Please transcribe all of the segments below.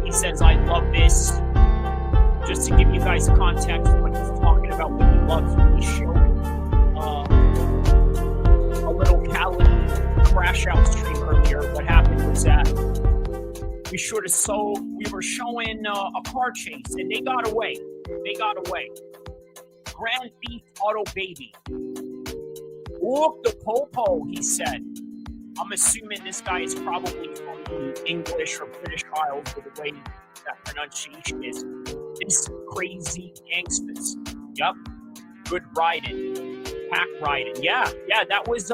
He says, I love this. Just to give you guys context, when he's talking about what he loves, when he's showing a little Cali crash out stream earlier, what happened was that we were showing a car chase, and they got away. Grand Thief Auto Baby. Whoop the popo, he said. I'm assuming this guy is probably from the English or British Isles with the way that pronunciation is. This crazy gangsters. Yep. Good riding. Pack riding. Yeah, that was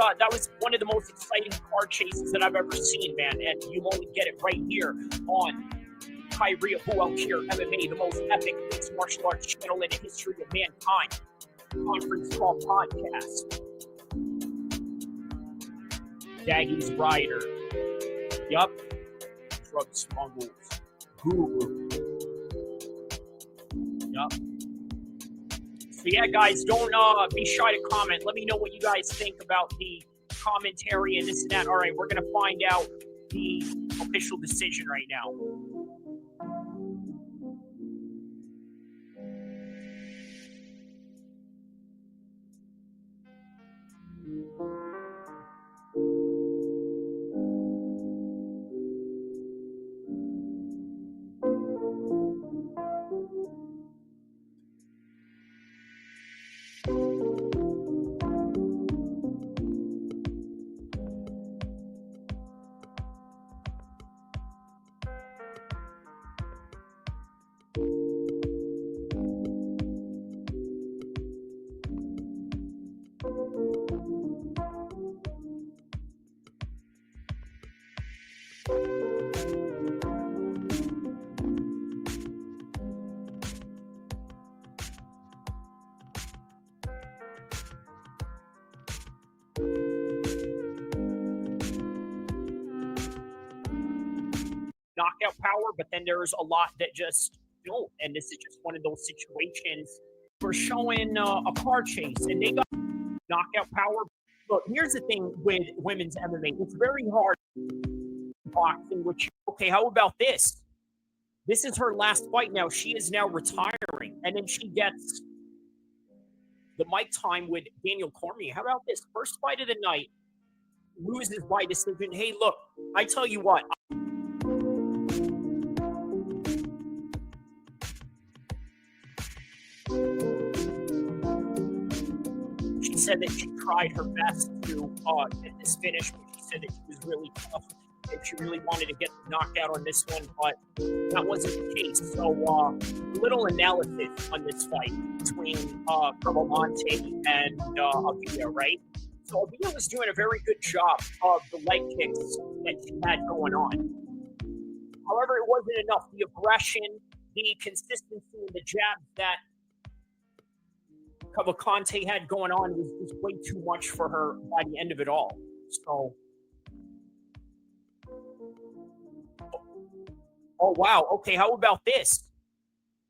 one of the most exciting car chases that I've ever seen, man. And you only get it right here on Kyrie El-Kheer MMA, the most epic mixed martial arts channel in the history of mankind. Conference call podcast. Daggy's Rider. Yup. Drug smuggles. Guru. Yup. So yeah, guys, don't be shy to comment. Let me know what you guys think about the commentary and this and that. All right, we're going to find out the official decision right now. Knockout power, but then there's a lot that just don't. And this is just one of those situations. We're showing a car chase, and they got knockout power. Look, here's the thing with women's MMA. It's very hard boxing, which, okay, how about this? This is her last fight now. She is now retiring, and then she gets the mic time with Daniel Cormier. How about this? First fight of the night, loses by decision. Hey, look, I tell you what. She said that she tried her best to get this finish, but she said that she was really tough and she really wanted to get the knockout on this one, but that wasn't the case. So little analysis on this fight between Monte and El-Kheer, right? So El-Kheer was doing a very good job of the leg kicks that she had going on. However, it wasn't enough. The aggression, the consistency, and the jabs that Cavalcante had going on was way too much for her by the end of it all. So, oh wow, okay, how about this?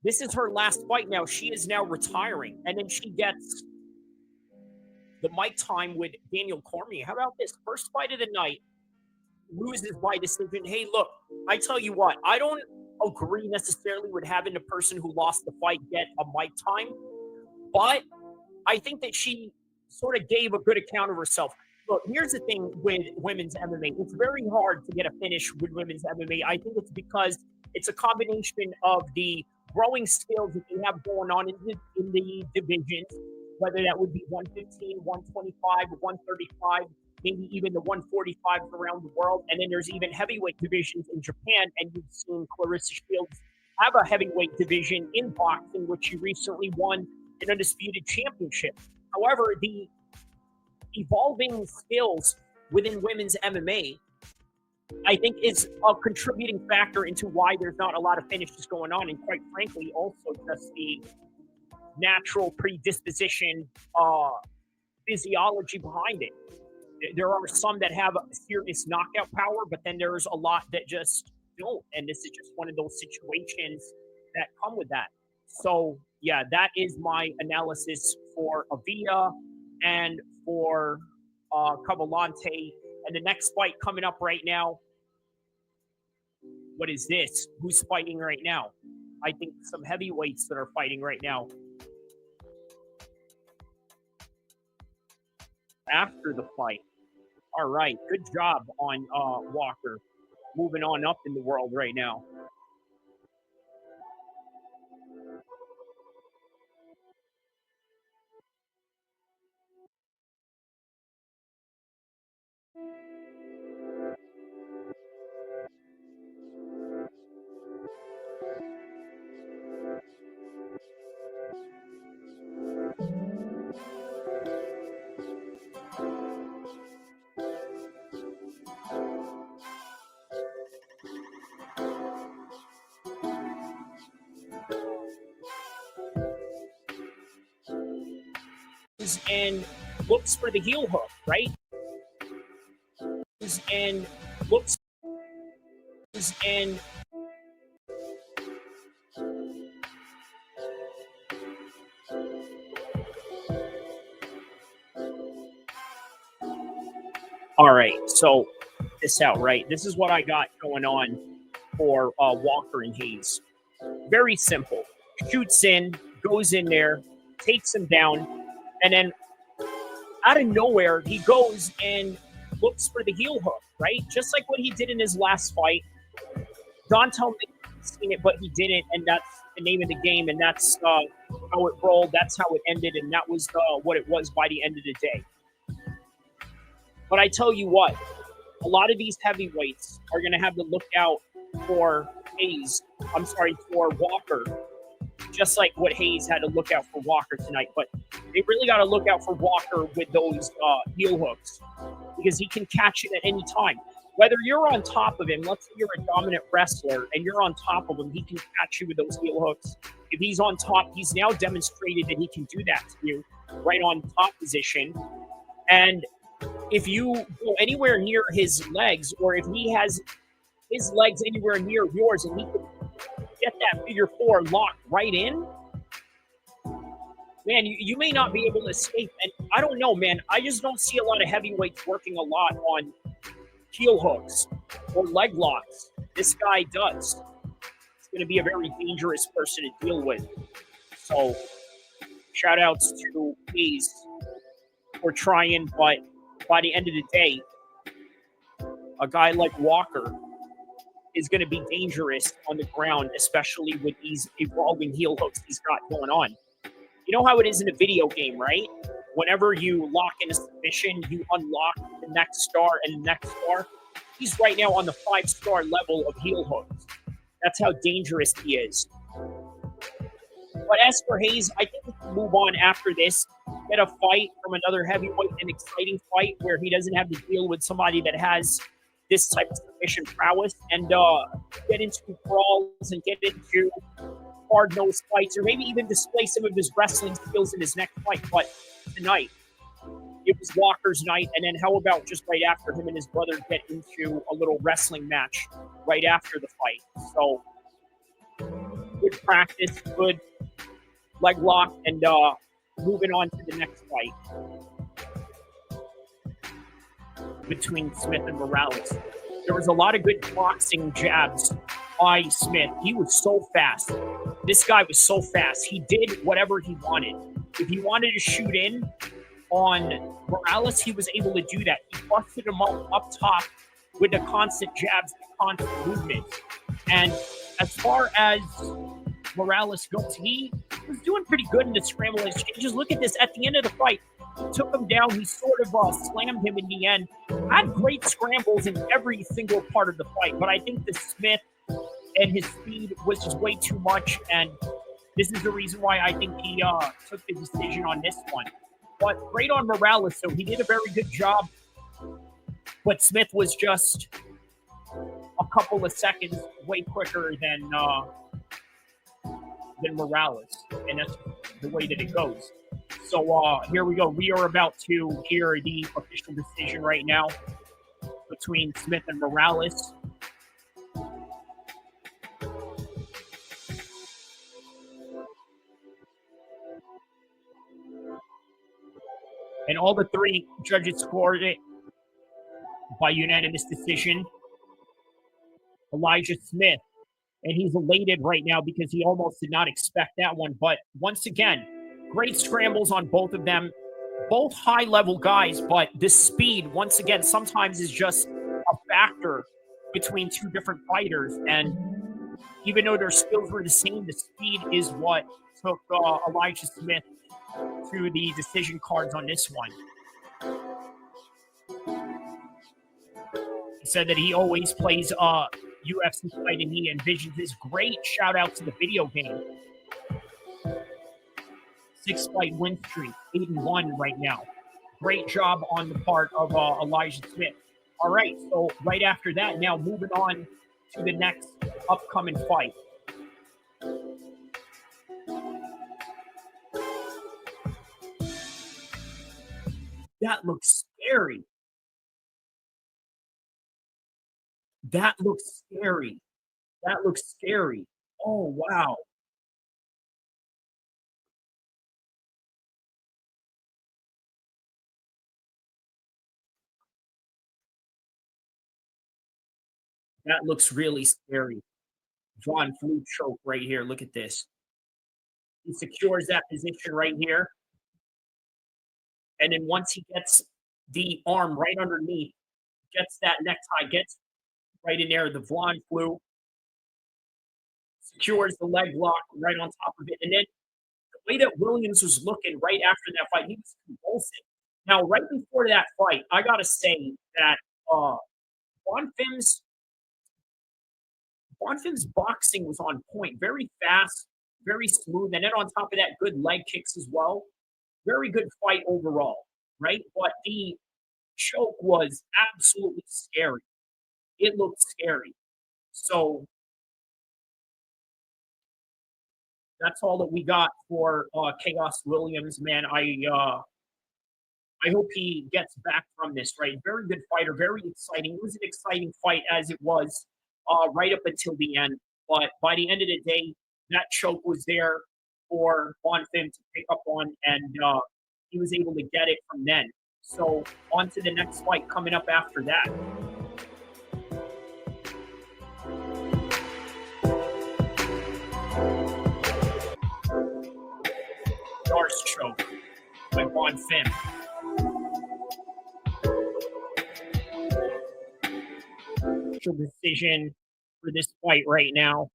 This is her last fight now. She is now retiring, and then she gets the mic time with Daniel Cormier. How about this? First fight of the night, loses by decision. Hey, look, I tell you what, I don't agree necessarily with having the person who lost the fight get a mic time, but I think that she sort of gave a good account of herself. Look, here's the thing with women's MMA. It's very hard to get a finish with women's MMA. I think it's because it's a combination of the growing skills that they have going on in the divisions, whether that would be 115, 125, 135, maybe even the 145s around the world. And then there's even heavyweight divisions in Japan. And you've seen Clarissa Shields have a heavyweight division in boxing, which she recently won an undisputed championship. However, the evolving skills within women's MMA, I think, is a contributing factor into why there's not a lot of finishes going on. And quite frankly, also just the natural predisposition physiology behind it. There are some that have serious knockout power, but then there's a lot that just don't. And this is just one of those situations that come with that. So, yeah, that is my analysis for Avila and for Cavalcante. And the next fight coming up right now, What is this? Who's fighting right now? I think some heavyweights that are fighting right now. After the fight. All right. Good job on Walker. Moving on up in the world right now. And looks for the heel hook, right? And looks and all right. So this out, right? This is what I got going on for Walker and Hayes. Very simple. Shoots in, goes in there, takes him down, and then out of nowhere he goes and looks for the heel hook, right? Just like what he did in his last fight. Don told me he'd seen it, but he didn't, and that's the name of the game, and that's how it rolled. That's how it ended, and that was what it was by the end of the day. But I tell you what, a lot of these heavyweights are going to have to look out for for Walker, just like what Hayes had to look out for Walker tonight. But they really got to look out for Walker with those heel hooks, because he can catch it at any time. Whether you're on top of him, let's say you're a dominant wrestler and you're on top of him, he can catch you with those heel hooks. If he's on top, he's now demonstrated that he can do that to you right on top position. And if you go anywhere near his legs, or if he has his legs anywhere near yours and he can get that figure four locked right in, man, you may not be able to escape. And I don't know, man. I just don't see a lot of heavyweights working a lot on heel hooks or leg locks. This guy does. It's going to be a very dangerous person to deal with. So, shout outs to Hayes for trying, but by the end of the day, a guy like Walker is going to be dangerous on the ground, especially with these evolving heel hooks he's got going on. You know how it is in a video game, right? Whenever you lock in a submission, you unlock the next star and the next star. He's right now on the 5-star level of heel hooks. That's how dangerous he is. But as for Hayes, I think we can move on after this. Get a fight from another heavyweight, an exciting fight where he doesn't have to deal with somebody that has this type of submission prowess, and get into brawls and get into hard-nosed fights, or maybe even display some of his wrestling skills in his next fight. But tonight, it was Walker's night, and then how about just right after him and his brother get into a little wrestling match right after the fight? So, good practice, good leg lock, and moving on to the next fight between Smith and Morales. There was a lot of good boxing jabs by Smith. He was so fast. This guy was so fast. He did whatever he wanted. If he wanted to shoot in on Morales, he was able to do that. He busted him up top with the constant jabs, the constant movement. And as far as Morales goes, he was doing pretty good in the scramble exchanges. Look at this. At the end of the fight, he took him down. He sort of slammed him in the end. Had great scrambles in every single part of the fight. But I think the Smith and his speed was just way too much. And this is the reason why I think he took the decision on this one. But great on Morales. So he did a very good job. But Smith was just a couple of seconds way quicker than Morales. And that's the way that it goes. So here we go. We are about to hear the official decision right now between Smith and Morales. And all the three judges scored it by unanimous decision. Elijah Smith. And he's elated right now because he almost did not expect that one. But once again, great scrambles on both of them. Both high level guys, but the speed, once again, sometimes is just a factor between two different fighters. And even though their skills were the same, the speed is what took Elijah Smith to the decision cards on this one. He said that he always plays UFC fight and he envisions this. Great shout out to the video game. 6-fight win streak, 8-1 right now. Great job on the part of Elijah Smith. All right, so right after that, now moving on to the next upcoming fight. That looks scary. That looks scary. That looks scary. Oh, wow. That looks really scary. Von Flue choke right here. Look at this. He secures that position right here. And then once he gets the arm right underneath, gets that necktie, gets right in there, the Von Flue secures the leg lock right on top of it. And then the way that Williams was looking right after that fight, he was convulsing. Now, right before that fight, I gotta say that Von Fimm's boxing was on point, very fast, very smooth, and then on top of that, good leg kicks as well. Very good fight overall, right? But the choke was absolutely scary. It looked scary. So that's all that we got for Chaos Williams, man. I hope he gets back from this, right? Very good fighter, very exciting. It was an exciting fight as it was right up until the end. But by the end of the day, that choke was there for Von Fim to pick up on, and he was able to get it from then. So on to the next fight coming up after that. Darce choke by Von Fim. Decision for this fight right now.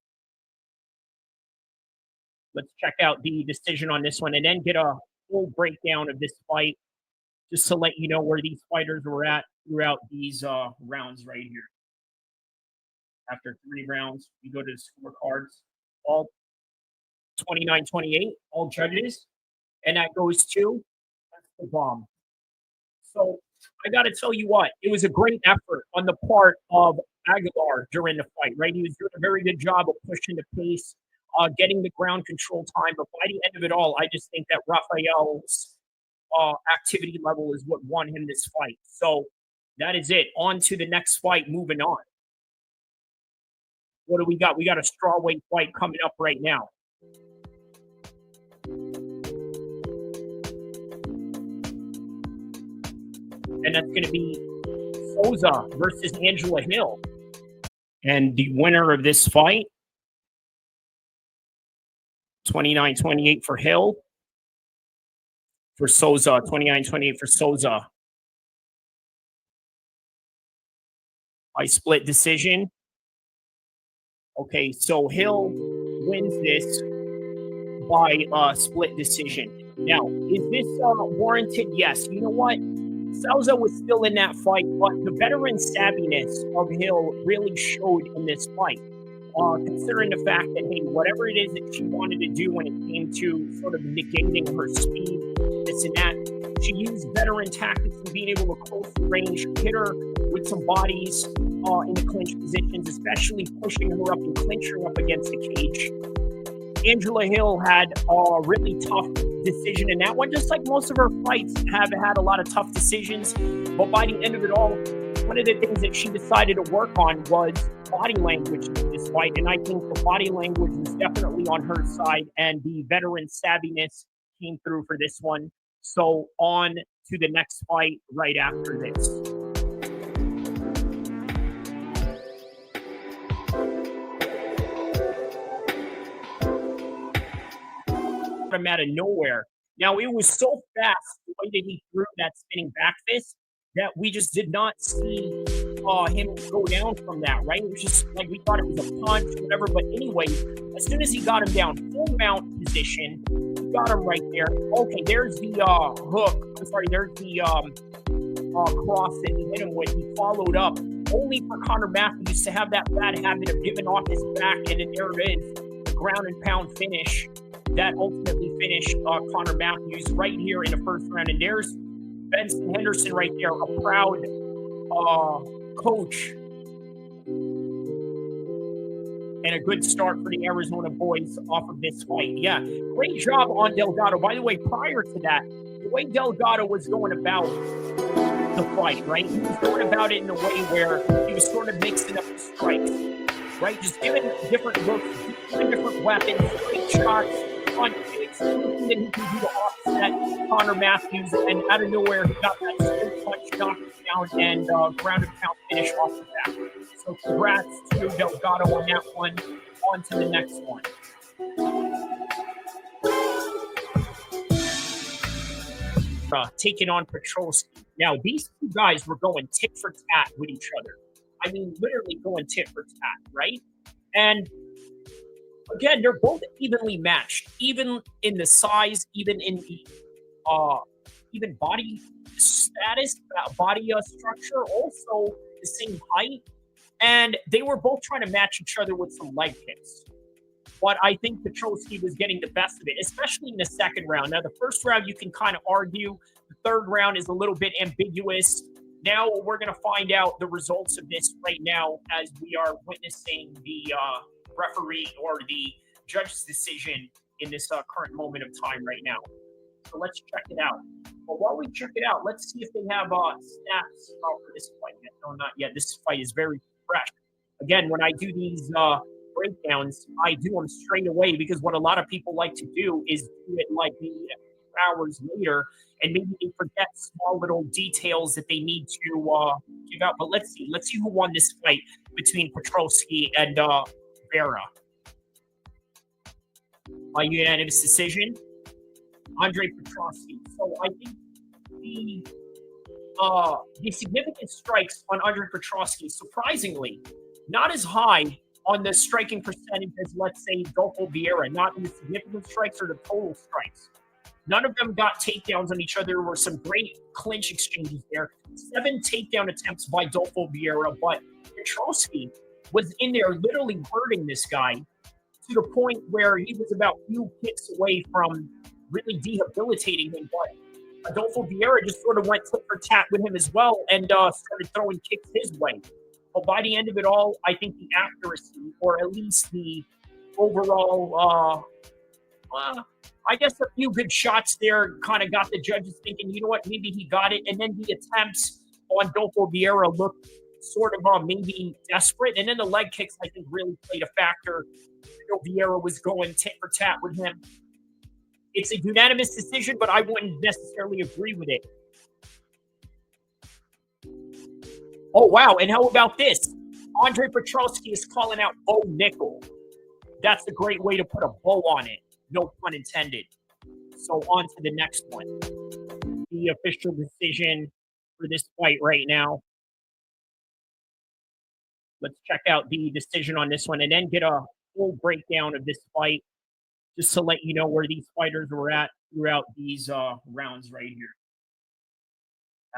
Let's check out the decision on this one and then get a full breakdown of this fight just to let you know where these fighters were at throughout these rounds right here. After 3 rounds, we go to the scorecards. All 29-28, all judges, and that goes to that's the bomb. So I got to tell you what, it was a great effort on the part of Aguilar during the fight, right? He was doing a very good job of pushing the pace, getting the ground control time. But by the end of it all, I just think that Rafael's activity level is what won him this fight. So that is it. On to the next fight, moving on. What do we got? We got a strawweight fight coming up right now. And that's going to be Souza versus Angela Hill. And the winner of this fight, 29-28 for Hill. For Souza, 29-28 for Souza. By split decision. Okay, so Hill wins this by split decision. Now, is this warranted? Yes. You know what? Souza was still in that fight, but the veteran savviness of Hill really showed in this fight. Considering the fact that, hey, whatever it is that she wanted to do when it came to sort of negating her speed, this and that, she used veteran tactics and being able to close the range, hit her with some bodies in the clinch positions, especially pushing her up and clinching up against the cage. Angela Hill had a really tough decision in that one, just like most of her fights have had a lot of tough decisions. But by the end of it all, one of the things that she decided to work on was body language in this fight. And I think the body language was definitely on her side, and the veteran savviness came through for this one. So on to the next fight right after this. him out of nowhere. Now, it was so fast, the way that he threw that spinning back fist, that we just did not see him go down from that, right? It was just like we thought it was a punch, whatever. But anyway, as soon as he got him down, full mount position, he got him right there. Okay, there's the hook. I'm sorry, there's the cross that he hit him with. He followed up, only for Conor Matthews to have that bad habit of giving off his back, and then there it is, the ground and pound finish that ultimately finished Conor Matthews right here in the first round. And there's Benson Henderson right there, a proud coach and a good start for the Arizona boys off of this fight. Yeah, great job on Delgado. By the way, prior to that, the way Delgado was going about the fight, right? He was going about it in a way where he was sort of mixing up the strikes, right? Just giving different looks, giving different weapons, great shots, punch kicks, anything that he can do to offset Conor Matthews. And out of nowhere, he got that spin punch, knocked him down, and ground and pound finish off the back. So congrats to Delgado on that one. On to the next one. Taking on Petrosky. Now, these two guys were going tit for tat with each other. I mean, literally going tit for tat, right? And again, they're both evenly matched, even in the size, even in the even body status, body structure, also the same height. And they were both trying to match each other with some leg kicks. But I think Petrosky was getting the best of it, especially in the second round. Now, the first round, you can kind of argue. The third round is a little bit ambiguous. Now, we're going to find out the results of this right now as we are witnessing the referee or the judge's decision in this current moment of time right now. So let's check it out. But while we check it out, let's see if they have stats for this fight. No, not yet. This fight is very fresh. Again, when I do these breakdowns, I do them straight away, because what a lot of people like to do is do it like maybe hours later, and maybe they forget small little details that they need to give out. But let's see who won this fight between Petrosky and Vera. By unanimous decision, Andre Petrosky. So I think the significant strikes on Andre Petrosky, surprisingly, not as high on the striking percentage as, let's say, Adolfo Vieira, not in the significant strikes or the total strikes. None of them got takedowns on each other. There were some great clinch exchanges there. 7 takedown attempts by Adolfo Vieira, but Petrosky was in there literally hurting this guy to the point where he was about a few kicks away from really debilitating him. But Adolfo Vieira just sort of went tit for tat with him as well and started throwing kicks his way. But by the end of it all, I think the accuracy, or at least the overall, I guess a few good shots there kind of got the judges thinking, you know what, maybe he got it. And then the attempts on Adolfo Vieira looked sort of maybe desperate. And then the leg kicks, I think, really played a factor. Vieira was going tit for tat with him. It's a unanimous decision, but I wouldn't necessarily agree with it. Oh, wow. And how about this? Andre Petrosky is calling out Bo Nickel. That's a great way to put a bow on it. No pun intended. So on to the next one. The official decision for this fight right now. Let's check out the decision on this one and then get a full breakdown of this fight, just to let you know where these fighters were at throughout these rounds right here.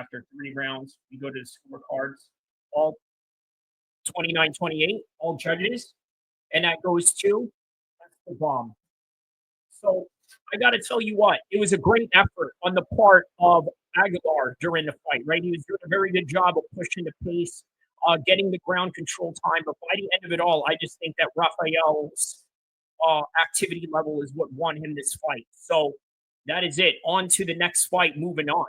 After 3 rounds, we go to the scorecards. All 29-28, all judges. And that goes to the bomb. So I got to tell you what, it was a great effort on the part of Aguilar during the fight, right? He was doing a very good job of pushing the pace, getting the ground control time. But by the end of it all, I just think that Rafael's activity level is what won him this fight. So that is it. On to the next fight, moving on.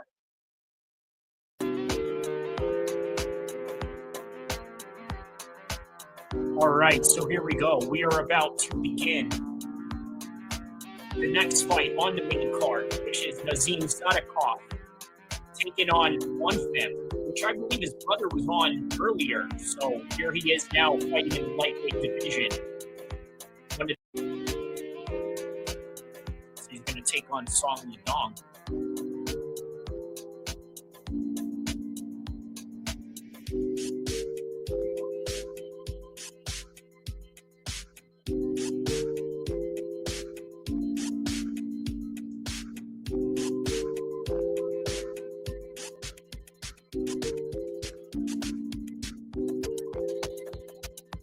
All right, so here we go. We are about to begin the next fight on the main card, which is Nazim Sadikov taking on OneFem, which I believe his brother was on earlier. So here he is now fighting in the lightweight division. He's going to take on Song Yadong.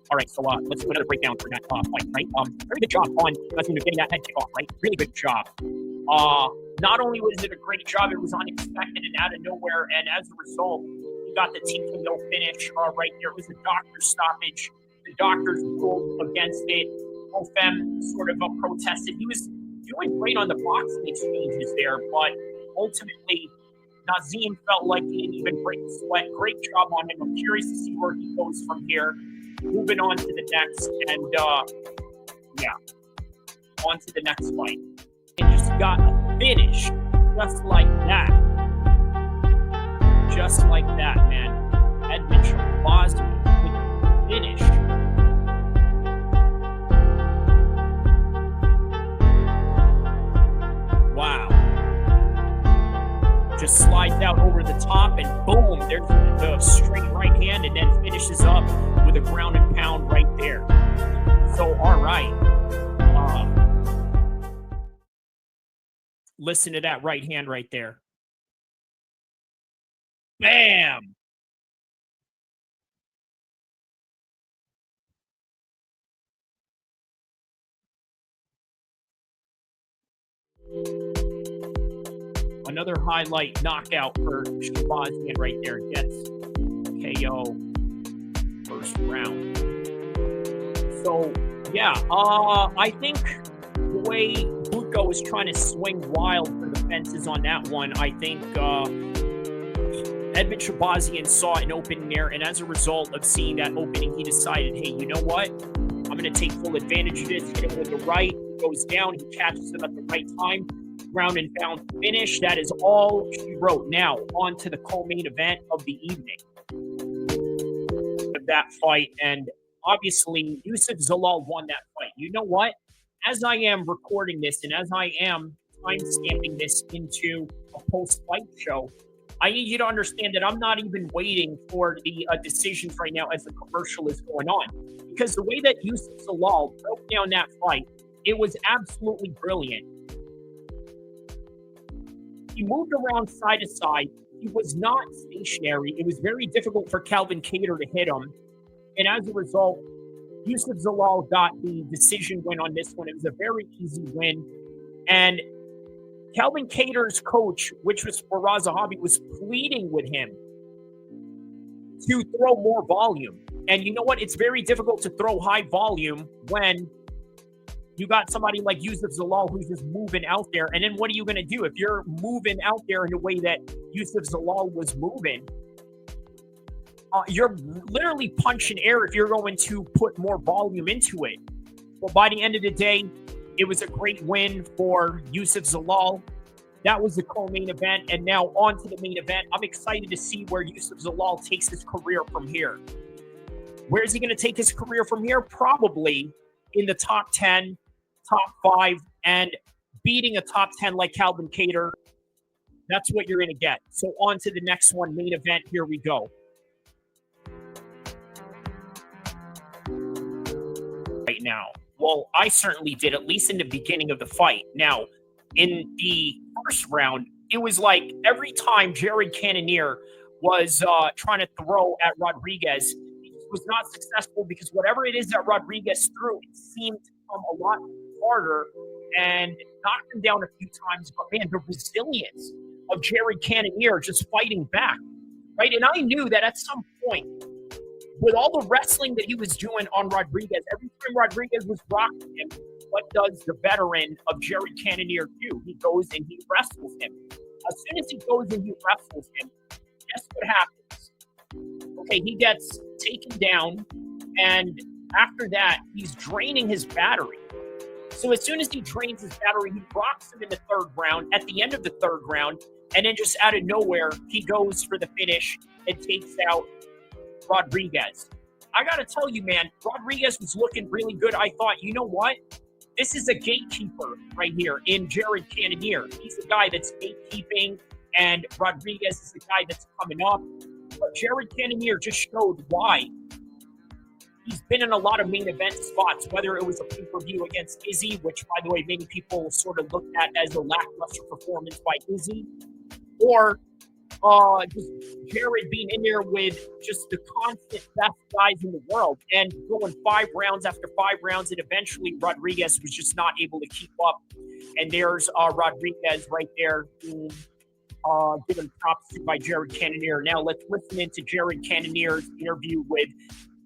All right, so let's do another breakdown for that fight, right? Very good job on getting that head kick off, right? Really good job. Not only was it a great job, it was unexpected and out of nowhere, and as a result, he got the TKO finish right there. It was a doctor's stoppage. The doctors ruled against it. Ofem sort of protested. He was doing great on the boxing exchanges there, but ultimately, Nazim felt like he didn't even break the sweat. Great job on him. I'm curious to see where he goes from here. Moving on to the next, and on to the next fight. It just got a finish, just like that. Just like that, man. Edmund Shabazian with a finish. Wow. Just slides out over the top, and boom, there's the straight right hand, and then finishes up with a ground and pound right there. So, all right. Listen to that right hand right there. Bam! Another highlight knockout for Shabazian right there. Gets KO first round. So, yeah, I think the way Butko was trying to swing wild for the fences on that one, I think Edmund Shabazian saw an opening there, and as a result of seeing that opening, he decided, hey, you know what? I'm going to take full advantage of this, hit him with the right, he goes down, he catches him at the right time, ground and pound finish. That is all she wrote. Now, on to the co-main event of the evening. Of that fight, and obviously, Youssef Zalal won that fight. You know what? As I am recording this, and as I am time-stamping this into a post-fight show, I need you to understand that I'm not even waiting for the decisions right now as the commercial is going on. Because the way that Youssef Zalal broke down that fight, it was absolutely brilliant. He moved around side to side. He was not stationary. It was very difficult for Calvin Kattar to hit him. And as a result, Youssef Zalal got the decision win on this one. It was a very easy win. And Calvin Kattar's coach, which was Faraz Zahabi, was pleading with him to throw more volume. And you know what? It's very difficult to throw high volume when you got somebody like Youssef Zalal who's just moving out there. And then what are you going to do? If you're moving out there in the way that Youssef Zalal was moving, you're literally punching air if you're going to put more volume into it. But by the end of the day, it was a great win for Youssef Zalal. That was the co-main event. And now on to the main event. I'm excited to see where Youssef Zalal takes his career from here. Where is he going to take his career from here? Probably in the top 10, top 5, and beating a top 10 like Calvin Kattar. That's what you're going to get. So on to the next one, main event. Here we go. Right now. Well, I certainly did, at least in the beginning of the fight. Now, in the first round, it was like every time Jared Cannonier was trying to throw at Rodrigues, he was not successful because whatever it is that Rodrigues threw, it seemed to come a lot harder and knocked him down a few times. But man, the resilience of Jared Cannonier just fighting back, right? And I knew that at some point, with all the wrestling that he was doing on Rodrigues, every time Rodrigues was rocking him, what does the veteran of Jared Cannonier do? He goes and he wrestles him. As soon as he goes and he wrestles him, guess what happens? Okay, he gets taken down, and after that, he's draining his battery. So as soon as he drains his battery, he rocks him in the third round, at the end of the third round, and then just out of nowhere, he goes for the finish and takes out Rodrigues. I got to tell you, man, Rodrigues was looking really good. I thought, you know what? This is a gatekeeper right here in Jared Cannonier. He's the guy that's gatekeeping, and Rodrigues is the guy that's coming up. But Jared Cannonier just showed why. He's been in a lot of main event spots, whether it was a pay-per-view against Izzy, which, by the way, many people sort of looked at as a lackluster performance by Izzy, or just Jared being in there with just the constant best guys in the world and going 5 rounds after 5 rounds, and eventually Rodrigues was just not able to keep up. And there's Rodrigues right there being given props to by Jared Cannonier. Now let's listen into Jared Cannonier's interview with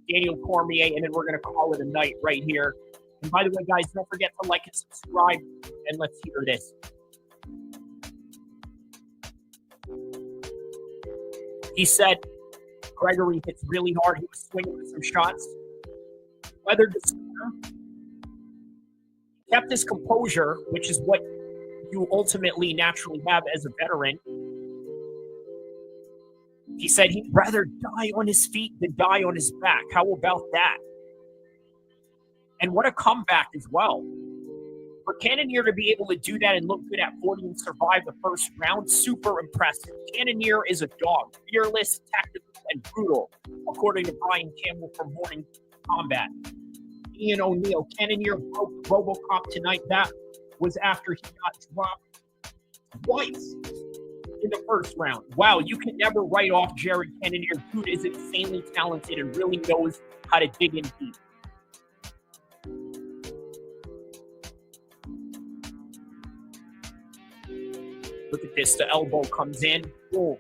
Daniel Cormier, and then we're going to call it a night right here. And by the way, guys, don't forget to like and subscribe, and let's hear this. He said Gregory hits really hard. He was swinging with some shots. Weathered the storm. Kept his composure, which is what you ultimately naturally have as a veteran. He said he'd rather die on his feet than die on his back. How about that? And what a comeback as well. For Cannonier to be able to do that and look good at 40 and survive the first round, super impressive. Cannonier is a dog, fearless, tactical, and brutal, according to Brian Campbell from Morning Combat. Ian O'Neill, Cannonier broke Robocop tonight. That was after he got dropped twice in the first round. Wow, you can never write off Jared Cannonier. Dude is insanely talented and really knows how to dig in deep. Look at this. The elbow comes in. Boom.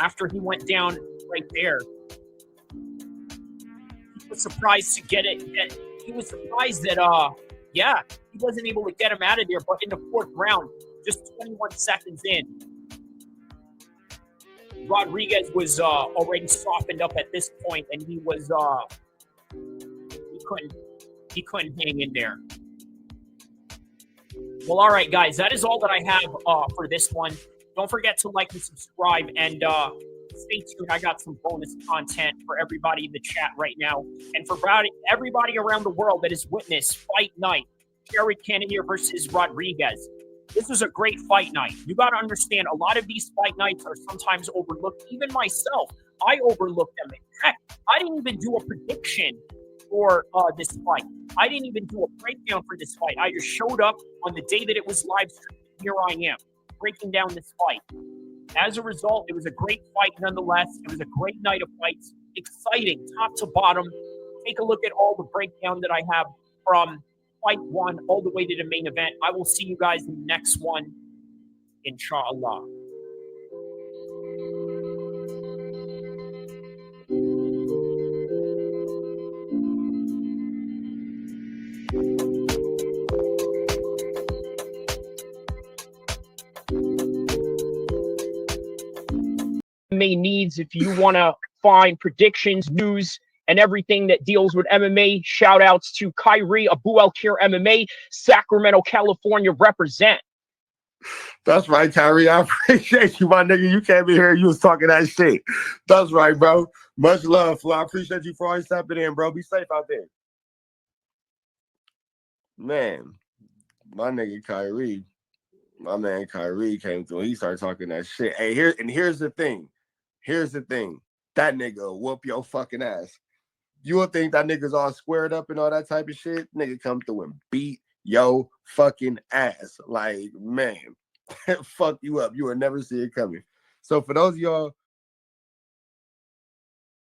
After he went down right there, he was surprised to get it. He was surprised that, he wasn't able to get him out of there. But in the 4th round, just 21 seconds in, Rodrigues was already softened up at this point, and he was he couldn't hang in there. Well, all right, guys, that is all that I have for this one. Don't forget to like and subscribe, and stay tuned. I got some bonus content for everybody in the chat right now, and for everybody around the world that has witnessed Fight Night, Jared Cannonier versus Rodrigues. This was a great fight night. You got to understand, a lot of these fight nights are sometimes overlooked. Even myself, I overlooked them. Heck, I didn't even do a prediction for this fight. I didn't even do a breakdown for this fight. I just showed up on the day that it was live streamed. Here I am, breaking down this fight. As a result, it was a great fight nonetheless. It was a great night of fights. Exciting, top to bottom. Take a look at all the breakdown that I have from Fight 1 all the way to the main event. I will see you guys in the next one, inshallah. MMA needs, if you want to find predictions, news, and everything that deals with MMA. Shout outs to Kyrie, Abu El-Kheer MMA, Sacramento, California represent. That's right, Kyrie. I appreciate you, my nigga. You came in here, you was talking that shit. That's right, bro. Much love, Flo. I appreciate you for always stepping in, bro. Be safe out there. Man, my nigga Kyrie, my man Kyrie came through. He started talking that shit. Hey, here's the thing. Here's the thing. That nigga will whoop your fucking ass. You will think that nigga's all squared up and all that type of shit. Nigga come through and beat your fucking ass. Like, man, fuck you up. You will never see it coming. So for those of y'all